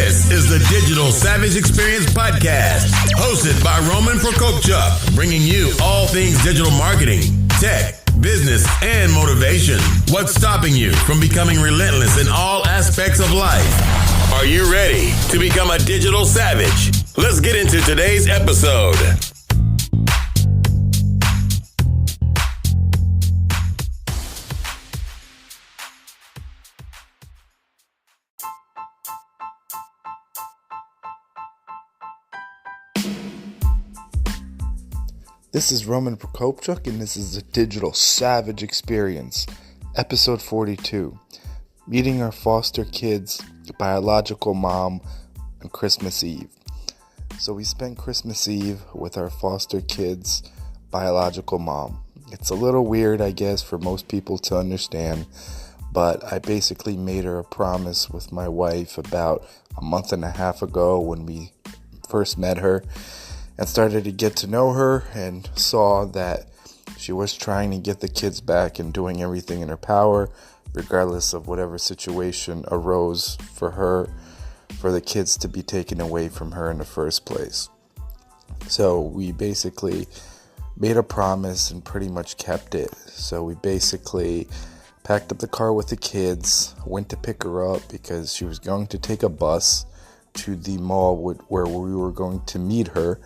This is the Digital Savage Experience Podcast, hosted by Prokopchuk, bringing you all things digital marketing, tech, business, and motivation. What's stopping you from becoming relentless in all aspects of life? Are you ready to become a digital savage? Let's get into today's episode. This is Prokopchuk, and this is the Digital Savage Experience, episode 42, meeting our foster kids' biological mom on Christmas Eve. So we spent Christmas Eve with our foster kids' biological mom. It's a little weird, I guess, for most people to understand, but I basically made her a promise with my wife about a month and a half ago when we first met her, and started to get to know her and saw that she was trying to get the kids back and doing everything in her power, regardless of whatever situation arose for her, for the kids to be taken away from her in the first place. So we basically made a promise and pretty much kept it. So we basically packed up the car with the kids, went to pick her up because she was going to take a bus to the mall where we were going to meet her,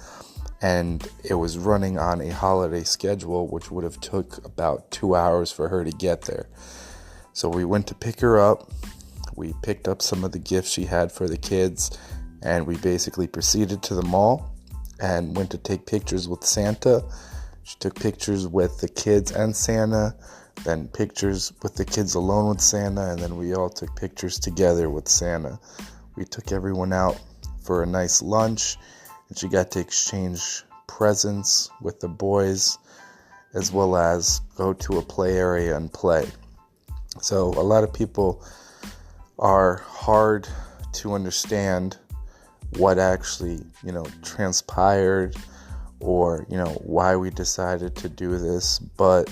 and it was running on a holiday schedule, which would have took about 2 hours for her to get there. So we went to pick her up. We picked up some of the gifts she had for the kids, and we basically proceeded to the mall and went to take pictures with Santa. She took pictures with the kids and Santa, then pictures with the kids alone with Santa, and then we all took pictures together with Santa. We took everyone out for a nice lunch, and she got to exchange presents with the boys, as well as go to a play area and play. So a lot of people are hard to understand what actually, transpired, or, why we decided to do this. But,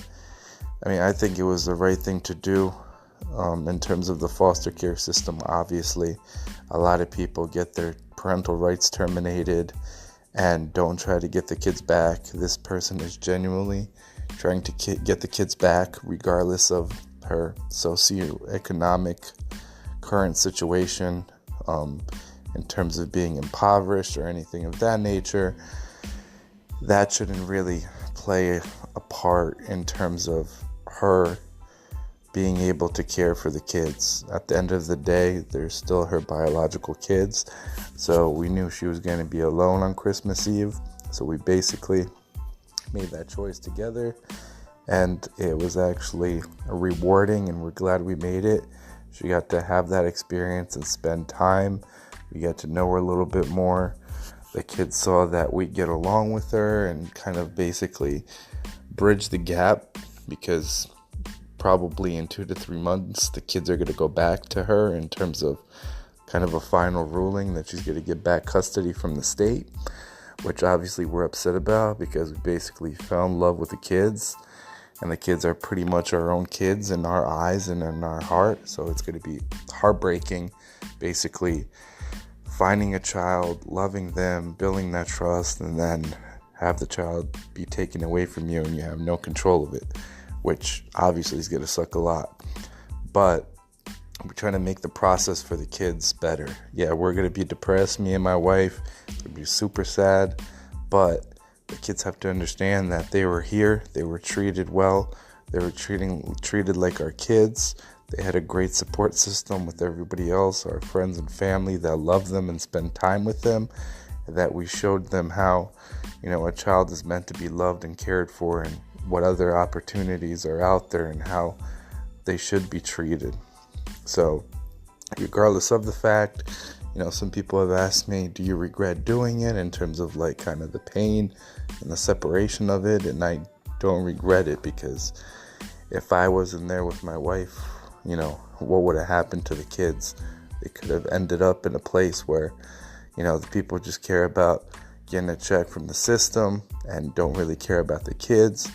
I think it was the right thing to do. In terms of the foster care system, obviously, a lot of people get their parental rights terminated and don't try to get the kids back. This person is genuinely trying to get the kids back, regardless of her socioeconomic current situation, in terms of being impoverished or anything of that nature. That shouldn't really play a part in terms of her being able to care for the kids. At the end of the day, they're still her biological kids. So we knew she was going to be alone on Christmas Eve. So we basically made that choice together. And it was actually rewarding, and we're glad we made it. She got to have that experience and spend time. We got to know her a little bit more. The kids saw that we get along with her and kind of basically bridge the gap, because probably in 2 to 3 months, the kids are going to go back to her in terms of kind of a final ruling that she's going to get back custody from the state, which obviously we're upset about, because we basically fell in love with the kids, and the kids are pretty much our own kids in our eyes and in our heart. So it's going to be heartbreaking, basically finding a child, loving them, building that trust, and then have the child be taken away from you and you have no control of it, which obviously is going to suck a lot. But we're trying to make the process for the kids better. Yeah, we're going to be depressed, me and my wife. It's going to be super sad. But the kids have to understand that they were here. They were treated well. They were treated like our kids. They had a great support system with everybody else, our friends and family that love them and spend time with them. And that we showed them how, a child is meant to be loved and cared for, and what other opportunities are out there and how they should be treated. So regardless of the fact, some people have asked me, do you regret doing it, in terms of like kind of the pain and the separation of it? And I don't regret it, because if I wasn't there with my wife, what would have happened to the kids? They could have ended up in a place where, the people just care about getting a check from the system and don't really care about the kids.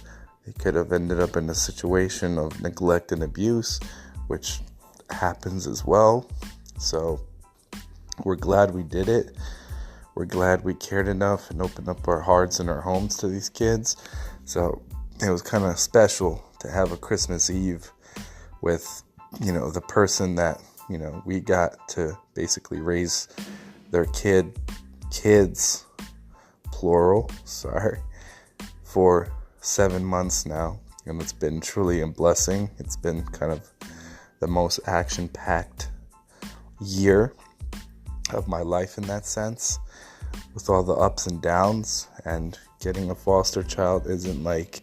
They could have ended up in a situation of neglect and abuse, which happens as well. So we're glad we did it. We're glad we cared enough and opened up our hearts and our homes to these kids. So it was kind of special to have a Christmas Eve with, the person that, we got to basically raise their kids, plural, for 7 months now. And it's been truly a blessing. It's been kind of the most action-packed year of my life in that sense, with all the ups and downs. And getting a foster child isn't like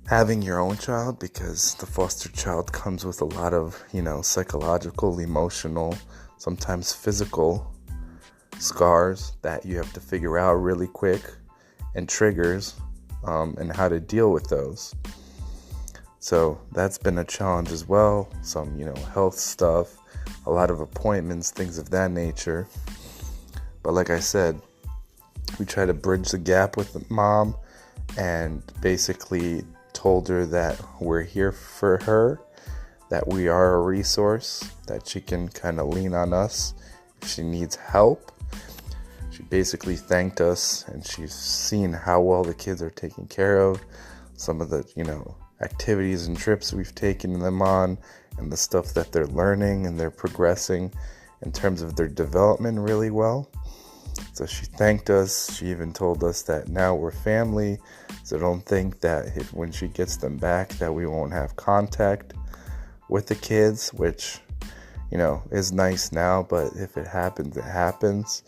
having your own child, because the foster child comes with a lot of, psychological, emotional, sometimes physical scars that you have to figure out really quick, and triggers, and how to deal with those. So that's been a challenge as well. Some, health stuff, a lot of appointments, things of that nature. But like I said, we try to bridge the gap with the mom and basically told her that we're here for her, that we are a resource, that she can kind of lean on us if she needs help. She basically thanked us, and she's seen how well the kids are taken care of, some of the, activities and trips we've taken them on, and the stuff that they're learning and they're progressing in terms of their development really well. So she thanked us. She even told us that now we're family, so don't think that when she gets them back that we won't have contact with the kids, which, is nice now, but if it happens, it happens.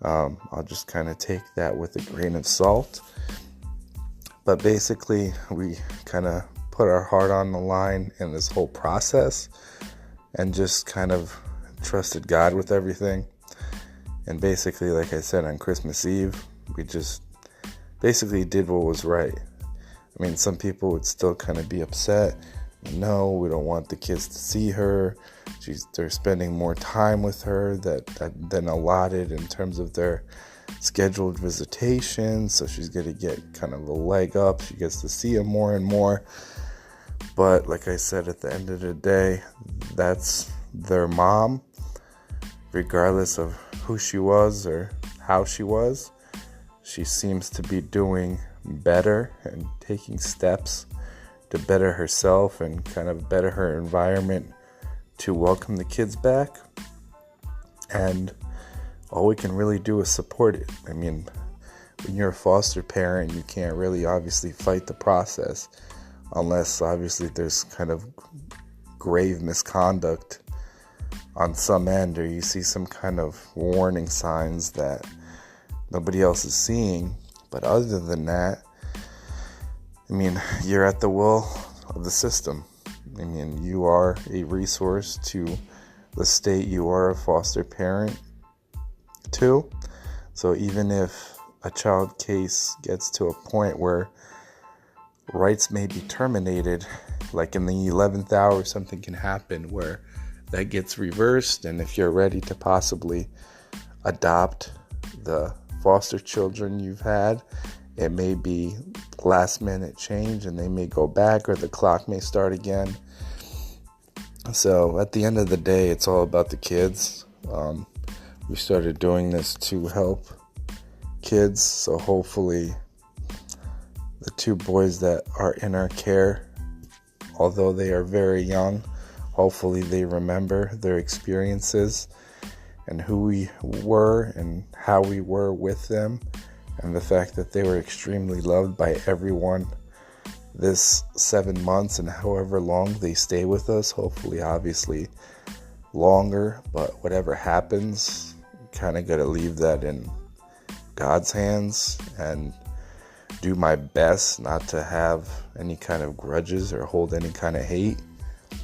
I'll just kind of take that with a grain of salt. But basically, we kind of put our heart on the line in this whole process and just kind of trusted God with everything. And basically, like I said, on Christmas Eve, we just basically did what was right. I mean, some people would still kind of be upset. No, we don't want the kids to see her. They're spending more time with her than allotted in terms of their scheduled visitations. So she's going to get kind of a leg up. She gets to see them more and more. But like I said, at the end of the day, that's their mom. Regardless of who she was or how she was, she seems to be doing better and taking steps to better herself and kind of better her environment to welcome the kids back. And all we can really do is support it. I mean, when you're a foster parent, you can't really obviously fight the process unless obviously there's kind of grave misconduct on some end, or you see some kind of warning signs that nobody else is seeing. But other than that, I mean, you're at the will of the system. I mean, you are a resource to the state you are a foster parent to. So even if a child case gets to a point where rights may be terminated, like in the 11th hour, something can happen where that gets reversed. And if you're ready to possibly adopt the foster children you've had, it may be last minute change and they may go back, or the clock may start again. So at the end of the day, it's all about the kids. We started doing this to help kids. So hopefully the two boys that are in our care, although they are very young, hopefully they remember their experiences and who we were and how we were with them, and the fact that they were extremely loved by everyone this 7 months and however long they stay with us. Hopefully, obviously, longer, but whatever happens, kind of got to leave that in God's hands and do my best not to have any kind of grudges or hold any kind of hate.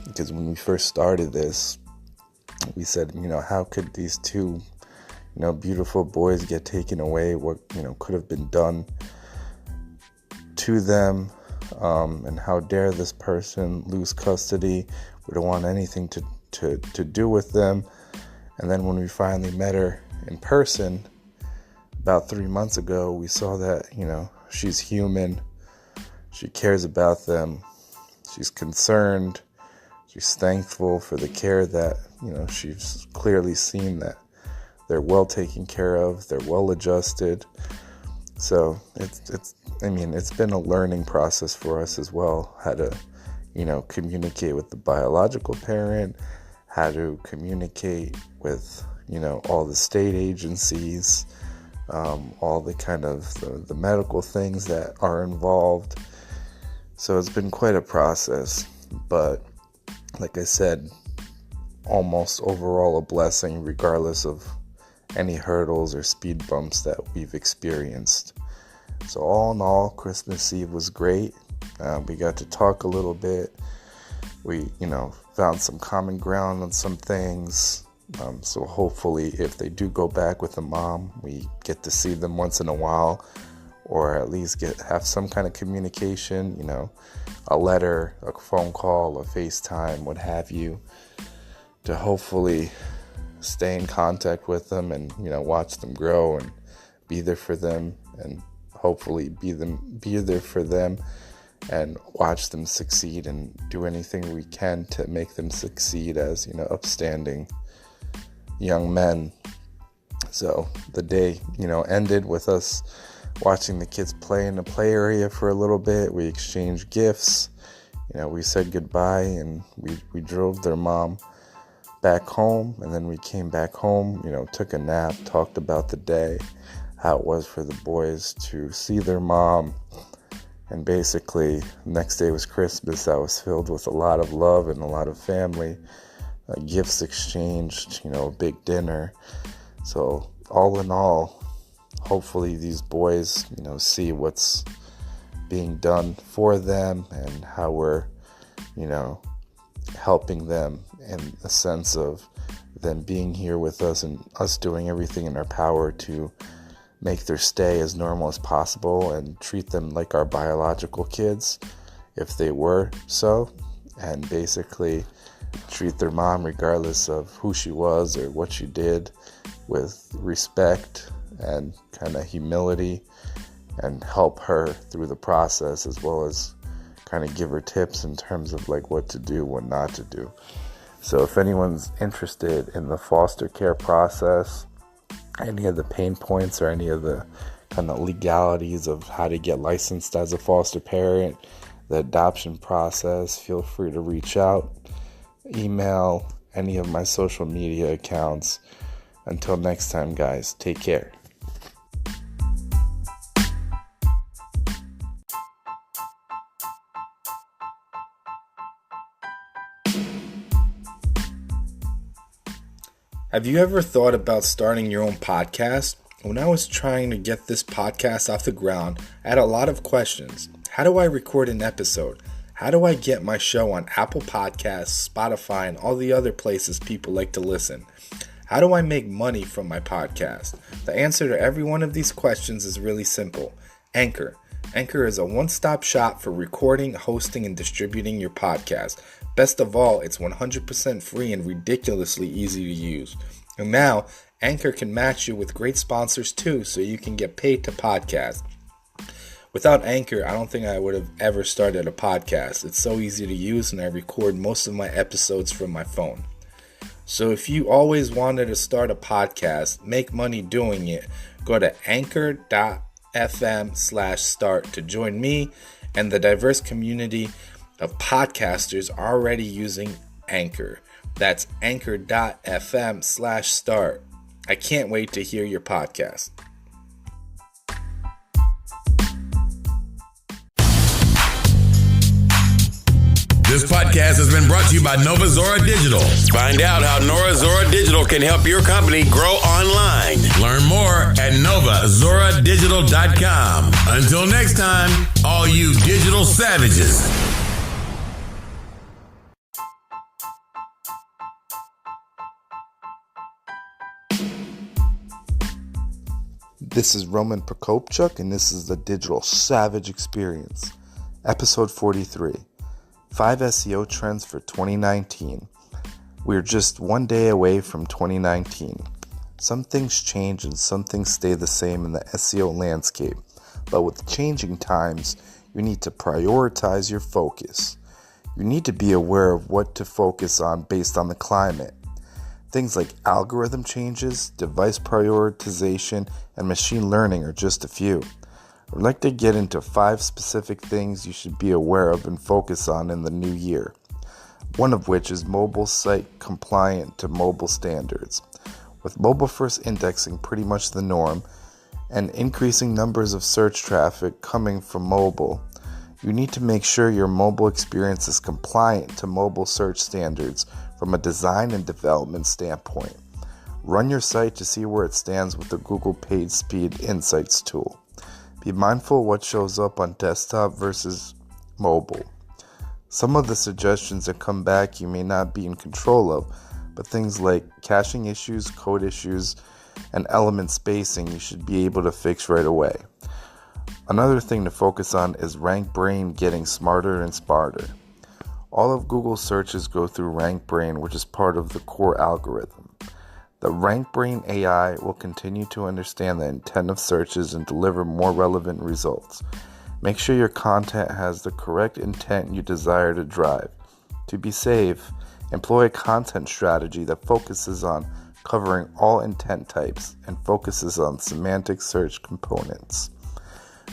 Because when we first started this, we said, how could these two, beautiful boys get taken away? What, could have been done to them? And how dare this person lose custody? We don't want anything to do with them. And then when we finally met her in person about 3 months ago, we saw that, she's human. She cares about them. She's concerned. She's thankful for the care that, she's clearly seen that they're well taken care of, they're well adjusted. So it's been a learning process for us as well, how to, communicate with the biological parent, how to communicate with, all the state agencies, all the kind of the medical things that are involved. So it's been quite a process, but like I said, almost overall a blessing regardless of any hurdles or speed bumps that we've experienced. So all in all, Christmas Eve was great. We got to talk a little bit. We, found some common ground on some things. So hopefully if they do go back with the mom, we get to see them once in a while, or at least have some kind of communication, a letter, a phone call, a FaceTime, what have you, to hopefully stay in contact with them and, watch them grow and be there for them, and hopefully be there for them and watch them succeed and do anything we can to make them succeed as, upstanding young men. So the day, ended with us watching the kids play in the play area for a little bit. We exchanged gifts. We said goodbye, and we drove their mom back home, and then we came back home, took a nap, talked about the day, how it was for the boys to see their mom. And basically, next day was Christmas. That was filled with a lot of love and a lot of family, gifts exchanged, a big dinner. So all in all, hopefully these boys, see what's being done for them and how we're, helping them in the sense of them being here with us and us doing everything in our power to make their stay as normal as possible and treat them like our biological kids if they were so, and basically treat their mom regardless of who she was or what she did with respect and kind of humility, and help her through the process, as well as kind of give her tips in terms of like what to do, what not to do. So if anyone's interested in the foster care process, any of the pain points or any of the kind of legalities of how to get licensed as a foster parent, the adoption process, feel free to reach out, email, any of my social media accounts. Until next time, guys, take care. Have you ever thought about starting your own podcast? When I was trying to get this podcast off the ground, I had a lot of questions. How do I record an episode? How do I get my show on Apple Podcasts, Spotify, and all the other places people like to listen? How do I make money from my podcast? The answer to every one of these questions is really simple. Anchor. Anchor is a one-stop shop for recording, hosting, and distributing your podcast. Best of all, it's 100% free and ridiculously easy to use. And now, Anchor can match you with great sponsors too, so you can get paid to podcast. Without Anchor, I don't think I would have ever started a podcast. It's so easy to use, and I record most of my episodes from my phone. So if you always wanted to start a podcast, make money doing it, go to anchor.fm/start to join me and the diverse community of podcasters already using Anchor. That's anchor.fm/start. I can't wait to hear your podcast. This podcast has been brought to you by Nova Zora Digital. Find out how Nova Zora Digital can help your company grow online. Learn more at novazoradigital.com. Until next time, all you digital savages. This is Roman Prokopchuk, and this is the Digital Savage Experience, episode 43. 5 SEO Trends for 2019. We're just one day away from 2019. Some things change and some things stay the same in the SEO landscape, but with changing times, you need to prioritize your focus. You need to be aware of what to focus on based on the climate. Things like algorithm changes, device prioritization, and machine learning are just a few. I'd like to get into 5 specific things you should be aware of and focus on in the new year. One of which is mobile site compliant to mobile standards. With mobile-first indexing pretty much the norm, and increasing numbers of search traffic coming from mobile, you need to make sure your mobile experience is compliant to mobile search standards from a design and development standpoint. Run your site to see where it stands with the Google Page Speed Insights tool. Be mindful of what shows up on desktop versus mobile. Some of the suggestions that come back you may not be in control of, but things like caching issues, code issues, and element spacing you should be able to fix right away. Another thing to focus on is RankBrain getting smarter and smarter. All of Google's searches go through RankBrain, which is part of the core algorithm. The RankBrain AI will continue to understand the intent of searches and deliver more relevant results. Make sure your content has the correct intent you desire to drive. To be safe, employ a content strategy that focuses on covering all intent types and focuses on semantic search components.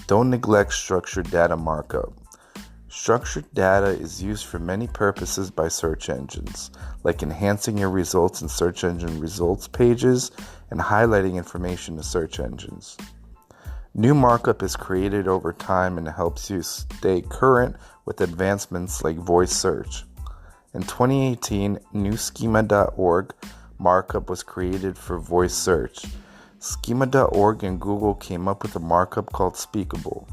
Don't neglect structured data markup. Structured data is used for many purposes by search engines, like enhancing your results in search engine results pages and highlighting information to search engines. New markup is created over time and helps you stay current with advancements like voice search. In 2018, new schema.org markup was created for voice search. Schema.org and Google came up with a markup called Speakable.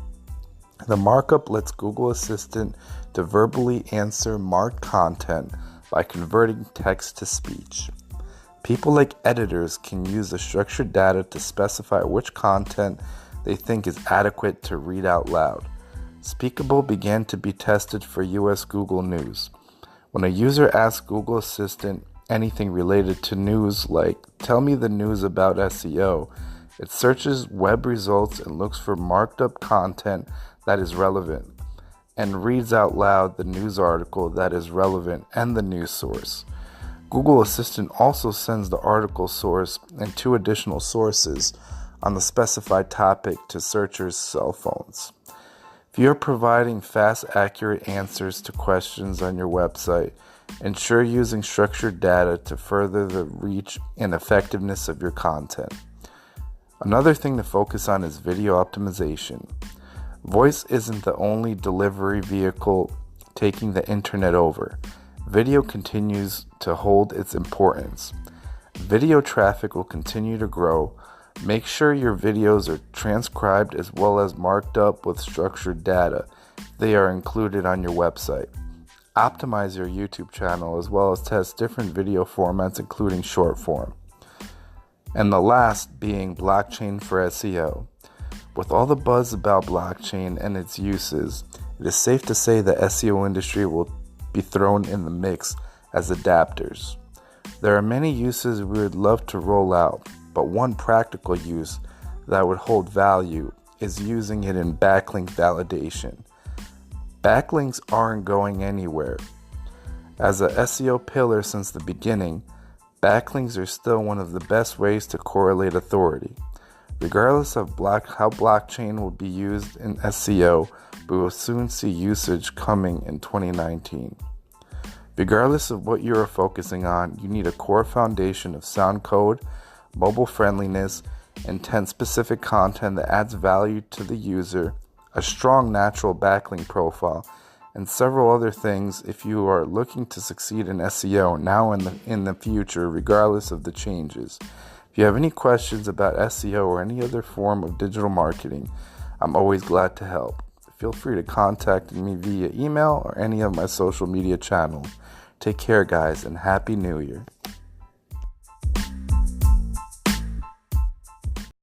The markup lets Google Assistant to verbally answer marked content by converting text to speech. People like editors can use the structured data to specify which content they think is adequate to read out loud. Speakable began to be tested for US Google News. When a user asks Google Assistant anything related to news like, "Tell me the news about SEO," it searches web results and looks for marked up content that is relevant, and reads out loud the news article that is relevant and the news source. Google Assistant also sends the article source and 2 additional sources on the specified topic to searchers' cell phones. If you're providing fast, accurate answers to questions on your website, ensure using structured data to further the reach and effectiveness of your content. Another thing to focus on is video optimization. Voice isn't the only delivery vehicle taking the internet over. Video continues to hold its importance. Video traffic will continue to grow. Make sure your videos are transcribed as well as marked up with structured data. They are included on your website. Optimize your YouTube channel as well as test different video formats including short form. And the last being blockchain for SEO. With all the buzz about blockchain and its uses, it is safe to say the SEO industry will be thrown in the mix as adapters. There are many uses we would love to roll out, but one practical use that would hold value is using it in backlink validation. Backlinks aren't going anywhere. As a SEO pillar since the beginning, backlinks are still one of the best ways to correlate authority. Regardless of how blockchain will be used in SEO, we will soon see usage coming in 2019. Regardless of what you are focusing on, you need a core foundation of sound code, mobile friendliness, intent-specific content that adds value to the user, a strong natural backlink profile, and several other things if you are looking to succeed in SEO now and in the future, regardless of the changes. If you have any questions about SEO or any other form of digital marketing, I'm always glad to help. Feel free to contact me via email or any of my social media channels. Take care, guys, and Happy New Year.